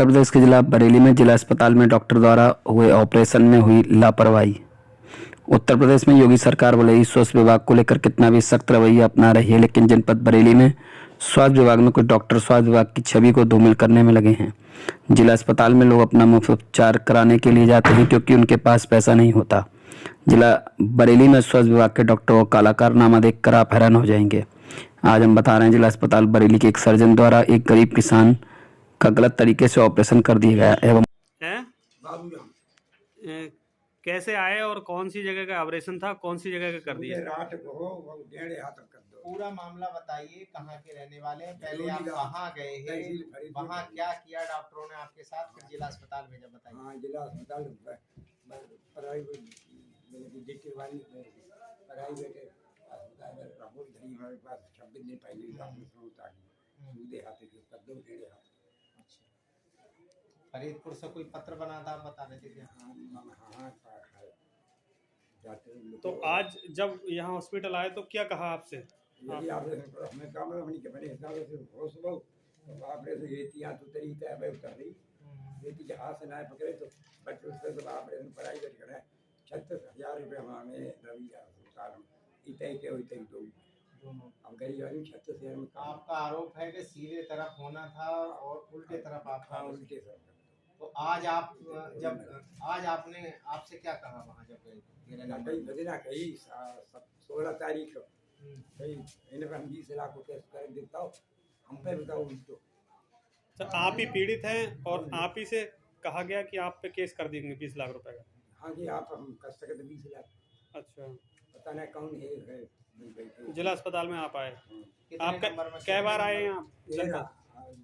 उत्तर प्रदेश के जिला बरेली में जिला अस्पताल में डॉक्टर द्वारा हुए ऑपरेशन में हुई लापरवाही। उत्तर प्रदेश में योगी सरकार भले ही स्वास्थ्य विभाग को लेकर कितना भी सख्त रवैया अपना रही है, लेकिन जनपद बरेली में स्वास्थ्य विभाग में कुछ डॉक्टर स्वास्थ्य विभाग की छवि को धूमिल करने में लगे हैं। जिला अस्पताल में लोग अपना मुफ्त उपचार कराने के लिए जाते हैं क्योंकि उनके पास पैसा नहीं होता। जिला बरेली में स्वास्थ्य विभाग के डॉक्टरों को काला कारनामा देखकर आप हैरान हो जाएंगे। आज हम बता रहे हैं, जिला अस्पताल बरेली के एक सर्जन द्वारा एक गरीब किसान का गलत तरीके से ऑपरेशन कर दिया गया एवं कैसे आए और कौन सी जगह का ऑपरेशन था, कौन सी जगह का कर दिया? रात को वो 1.5 हाथ तक कर दो। पूरा मामला बताइए, कहाँ के रहने वाले हैं, पहले आप कहाँ गए हैं, वहाँ क्या किया डॉक्टरों ने आपके साथ, फिर जिला अस्पताल भेजा, बताइए। हाँ, जिला अस्पताल प्राइवेट वाली प्राइवेट अस्पताल में राहुल धनी हमारे पास 26 दिन पहले ऑपरेशन होता है, सीधे हाथ के कर दो 1.5 हाथ। फरीदपुर से कोई पत्र बना था, आप बता रहे थे क्या? तो आज जब यहाँ हॉस्पिटल आए तो क्या कहा आपसे? यदि हमें काम है के बने हिसाब से होश बहुत ऑपरेशन ये तिया तो तरीका है उतर रही ये कि हाथ से ना पकड़े तो बट उससे तो ऑपरेशन प्राइवेट करे 36,000 रुपये हमें रवि अस्पताल में इतने के इतने दो अब गरीब आदमी 36,000 में। आपका आरोप है कि सीधे तरफ होना था और उल्टे तरफ आपका? उल्टे तरफ। तो आज आप जब आज आपने आपसे क्या कहा वहाँ जब गए? कई बजना कही 16 तारीख को कई इन्हें हम 20 लाख को केस कर देता हूँ, हम पे बताओ उनको। तो आप ही पीड़ित हैं और आप ही से कहा गया कि आप पे केस कर देंगे 20 लाख रुपए का? हाँ जी, आप हम कर सकते 20 लाख। अच्छा, पता नहीं कौन है। जिला अस्पताल में आप आए? आप आप कै बार आए हैं आप?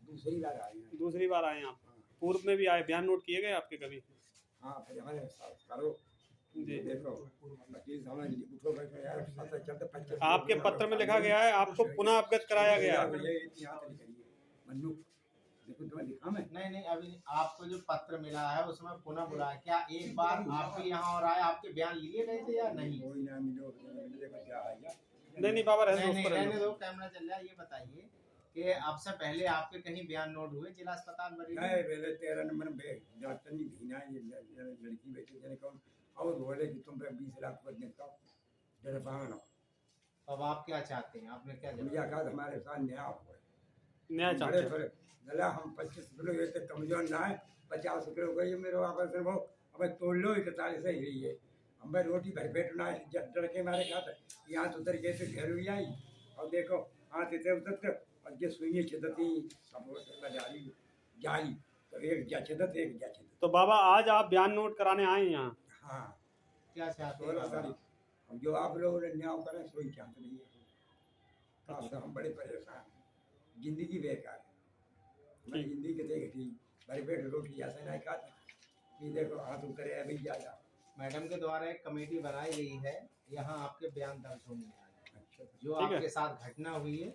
दूसरी बार आए हैं। दूसरी बार आए हैं आप? पूर्व में भी आए, बयान नोट किए गए आपके कभी? हाँ, फिर हमारे करो जी। देखो आपके पत्र में लिखा गया है आपको पुनः अवगत कराया गया है। नहीं, अभी आपको जो पत्र मिला है उसमें पुनः बुलाया, क्या एक बार आपके यहाँ और आए, आपके बयान लिए गए थे या नहीं? नहीं बाबा, रहने दो, कैमरा चल रहा है। ये बताइए कि आपसे पहले आपके कहीं बयान नोट हुए जिला अस्पताल बरेली? नहीं, पहले 13 नंबर में डॉक्टर ने भीना ये लड़की बैठी जने कौन और बोले कि तुम पे 20 लाख पर देता हूँ जरा पागल। अब आप क्या चाहते हैं? आपने क्या भैया कहा हमारे साथ न्याय हुआ, न्याय चाहते हैं? गला हम 25 किलो ये तो कमजोर ना है, 50 किलो गई मेरे ऑपरेशन वो अब तोड़ लो 41 ही रही है। हम भाई रोटी भर पेट ना डर के मारे खाता यहाँ तो उतर कैसे घर हुई आई और देखो हाथ इतने उतर और ये सुइए छिदती सब जाली जाली तो एक जा छिदत एक जा छिदत। तो बाबा आज आप बयान नोट कराने आए हैं यहाँ? हाँ, क्या चाहते हैं? 16 तारीख जो आप लोगों ने न्याय करें सोई चाहते नहीं है। अच्छा। हम बड़े परेशान हैं, जिंदगी बेकार है हमारी जिंदगी के देख ठीक भर पेट रोटी ऐसा नहीं खाते कि देखो हाथ उतरे अभी ज़्यादा। मैडम के द्वारा एक कमेटी बनाई गई है, यहाँ आपके बयान दर्ज होने आए। अच्छा, जो आपके साथ घटना हुई है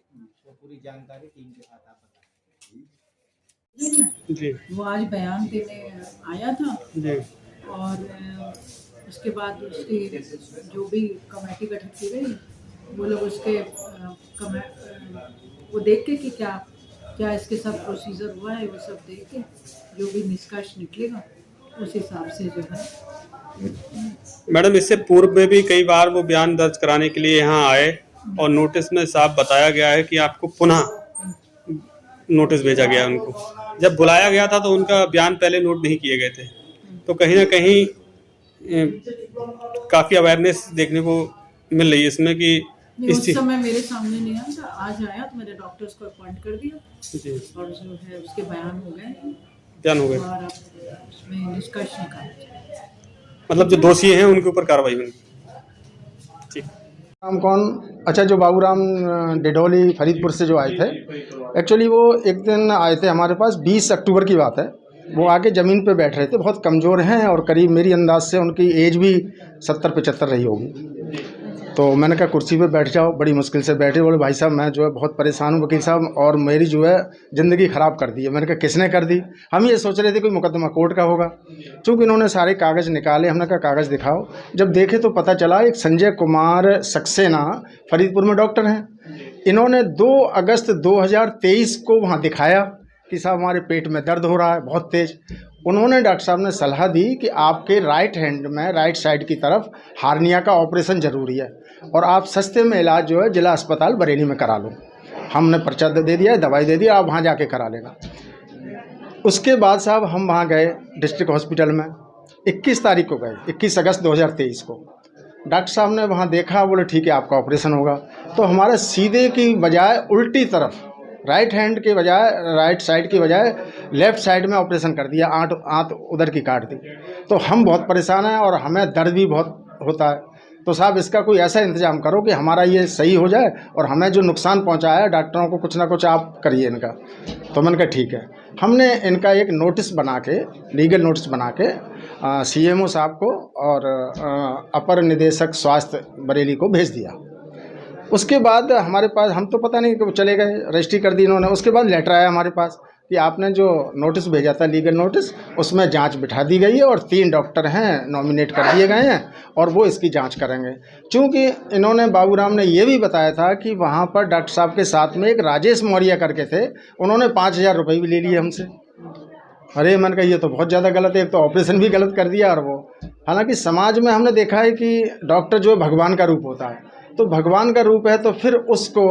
वो पूरी जानकारी टीम के साथ आप बताएं। जी, वो आज बयान देने आया था जी, और उसके बाद उसकी जो भी कमेटी गठित की गई वो लोग उसके वो देख के कि क्या इसके साथ प्रोसीजर हुआ है वो सब देख के जो भी निष्कर्ष निकलेगा उस हिसाब से जो है। मैडम इससे पूर्व में भी कई बार वो बयान दर्ज कराने के लिए यहाँ आए और नोटिस में साफ बताया गया है कि आपको पुनः नोटिस भेजा गया उनको। जब बुलाया गया था तो उनका बयान पहले नोट नहीं किए गए थे, तो कहीं ना कहीं काफ़ी अवेयरनेस देखने को मिल रही है इसमें कि उस समय मेरे सामने नहीं आया था, आज आया तो मेरे डॉक्टर्स को अपॉइंट कर दिया जी, और जो है उसके बयान हो गए और उसमें निष्कर्ष निकाला, मतलब जो दोषी हैं उनके ऊपर कार्रवाई होगी। ठीक। नाम कौन? अच्छा, जो बाबूराम डिडोली फरीदपुर से जो आए थे, एक्चुअली वो एक दिन आए थे हमारे पास, 20 अक्टूबर की बात है। वो आके ज़मीन पे बैठ रहे थे, बहुत कमज़ोर हैं और करीब मेरी अंदाज से उनकी एज भी 70-75 रही होगी। तो मैंने कहा कुर्सी पे बैठ जाओ, बड़ी मुश्किल से बैठे। बोले भाई साहब मैं जो है बहुत परेशान हूँ वकील साहब, और मेरी जो है ज़िंदगी ख़राब कर दी है। मैंने कहा किसने कर दी? हम ये सोच रहे थे कोई मुकदमा कोर्ट का होगा। चूँकि इन्होंने सारे कागज़ निकाले, हमने कहा कागज़ दिखाओ। जब देखे तो पता चला एक संजय कुमार सक्सेना फरीदपुर में डॉक्टर हैं। इन्होंने 2 अगस्त 2023 को वहाँ दिखाया कि साहब हमारे पेट में दर्द हो रहा है बहुत तेज़। उन्होंने डॉक्टर साहब ने सलाह दी कि आपके राइट हैंड में, राइट साइड की तरफ हार्निया का ऑपरेशन ज़रूरी है और आप सस्ते में इलाज जो है जिला अस्पताल बरेली में करा लो। हमने पर्चा दे दिया, दवाई दे दिया, आप वहाँ जाके करा लेना। उसके बाद साहब हम वहाँ गए डिस्ट्रिक्ट हॉस्पिटल में, 21 तारीख को गए, 21 अगस्त 2023 को। डॉक्टर साहब ने वहाँ देखा, बोले ठीक है आपका ऑपरेशन होगा। तो हमारा सीधे की बजाय उल्टी तरफ, राइट हैंड के बजाय, राइट साइड की बजाय लेफ़्ट साइड में ऑपरेशन कर दिया, आंत उधर की काट दी। तो हम बहुत परेशान हैं और हमें दर्द भी बहुत होता है। तो साहब इसका कोई ऐसा इंतज़ाम करो कि हमारा ये सही हो जाए और हमें जो नुकसान पहुंचाया है डॉक्टरों को कुछ ना कुछ आप करिए इनका। तो मैंने कहा ठीक है। हमने इनका एक नोटिस बना के, लीगल नोटिस बना के CMO साहब को और अपर निदेशक स्वास्थ्य बरेली को भेज दिया। उसके बाद हमारे पास, हम तो पता नहीं कि चले गए, रजिस्ट्री कर दी इन्होंने। उसके बाद लेटर आया हमारे पास कि आपने जो नोटिस भेजा था, लीगल नोटिस, उसमें जांच बिठा दी गई है और 3 डॉक्टर हैं नॉमिनेट कर दिए गए हैं और वो इसकी जांच करेंगे। चूँकि इन्होंने, बाबूराम ने ये भी बताया था कि वहाँ पर डॉक्टर साहब के साथ में एक राजेश मौर्य करके थे, उन्होंने 5,000 रुपये भी ले लिए हमसे। अरे मैंने कहा ये तो बहुत ज़्यादा गलत है, एक तो ऑपरेशन भी गलत कर दिया और वो। हालांकि समाज में हमने देखा है कि डॉक्टर जो है भगवान का रूप होता है, तो भगवान का रूप है तो फिर उसको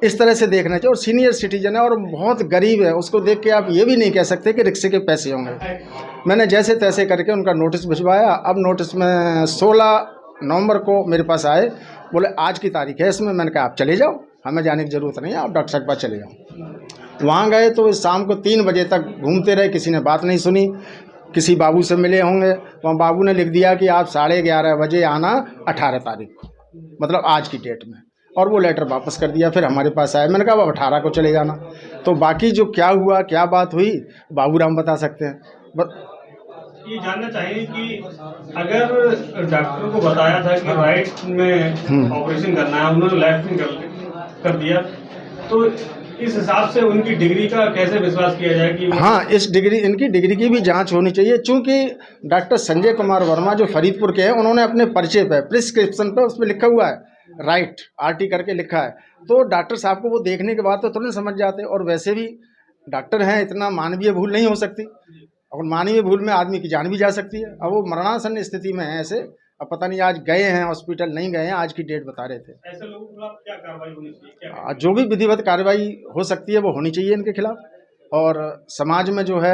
इस तरह से देखना चाहिए। और सीनियर सिटीजन है और बहुत गरीब है, उसको देख के आप ये भी नहीं कह सकते कि रिक्शे के पैसे होंगे। मैंने जैसे तैसे करके उनका नोटिस भिजवाया। अब नोटिस में 16 नवंबर को मेरे पास आए, बोले आज की तारीख है इसमें। मैंने कहा आप चले जाओ, हमें जाने की ज़रूरत नहीं है, आप डॉक्टर साहब के पास चले जाओ। वहाँ गए तो शाम को 3 बजे तक घूमते रहे, किसी ने बात नहीं सुनी। किसी बाबू से मिले होंगे, वहाँ बाबू ने लिख दिया कि आप 11:30 बजे आना 18 तारीख को, मतलब आज की डेट में, और वो लेटर वापस कर दिया। फिर हमारे पास आया, मैंने कहा अब 18 को चले जाना। तो बाकी जो क्या हुआ, क्या बात हुई, बाबूराम बता सकते हैं। ये जानना चाहिए कि अगर डॉक्टर को बताया था कि राइट में ऑपरेशन करना है, उन्होंने लेफ्ट में कर दिया, तो इस हिसाब से उनकी डिग्री का कैसे विश्वास किया जाए कि हाँ, इनकी डिग्री की भी जांच होनी चाहिए। चूँकि डॉक्टर संजय कुमार वर्मा जो फरीदपुर के हैं, उन्होंने अपने पर्चे पे, प्रिस्क्रिप्शन पे, उस पर लिखा हुआ है राइट, RT करके लिखा है। तो डॉक्टर साहब को वो देखने के बाद तो तुरंत समझ जाते। और वैसे भी डॉक्टर हैं, इतना मानवीय भूल नहीं हो सकती, और मानवीय भूल में आदमी की जान भी जा सकती है। अब वो मरणासन स्थिति में है ऐसे। अब पता नहीं आज गए हैं हॉस्पिटल, नहीं गए हैं, आज की डेट बता रहे थे। ऐसे लोगों के खिलाफ क्या कार्रवाई होनी चाहिए? जो भी विधिवत कार्रवाई हो सकती है वो होनी चाहिए इनके खिलाफ। और समाज में जो है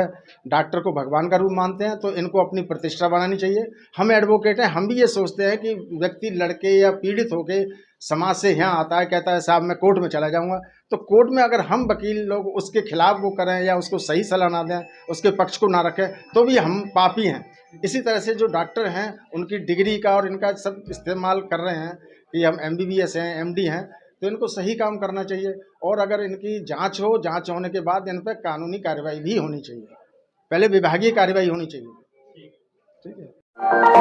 डॉक्टर को भगवान का रूप मानते हैं, तो इनको अपनी प्रतिष्ठा बनानी चाहिए। हम एडवोकेट हैं, हम भी ये सोचते हैं कि व्यक्ति लड़के या पीड़ित होके समाज से यहाँ आता है, कहता है साहब मैं कोर्ट में चला जाऊँगा, तो कोर्ट में अगर हम वकील लोग उसके खिलाफ वो करें या उसको सही सलाह ना दें, उसके पक्ष को ना रखें, तो भी हम पापी हैं। इसी तरह से जो डॉक्टर हैं, उनकी डिग्री का और इनका सब इस्तेमाल कर रहे हैं कि हम MBBS हैं, MD हैं, तो इनको सही काम करना चाहिए। और अगर इनकी जांच हो, जांच होने के बाद इन पर कानूनी कार्रवाई भी होनी चाहिए, पहले विभागीय कार्रवाई होनी चाहिए। ठीक है।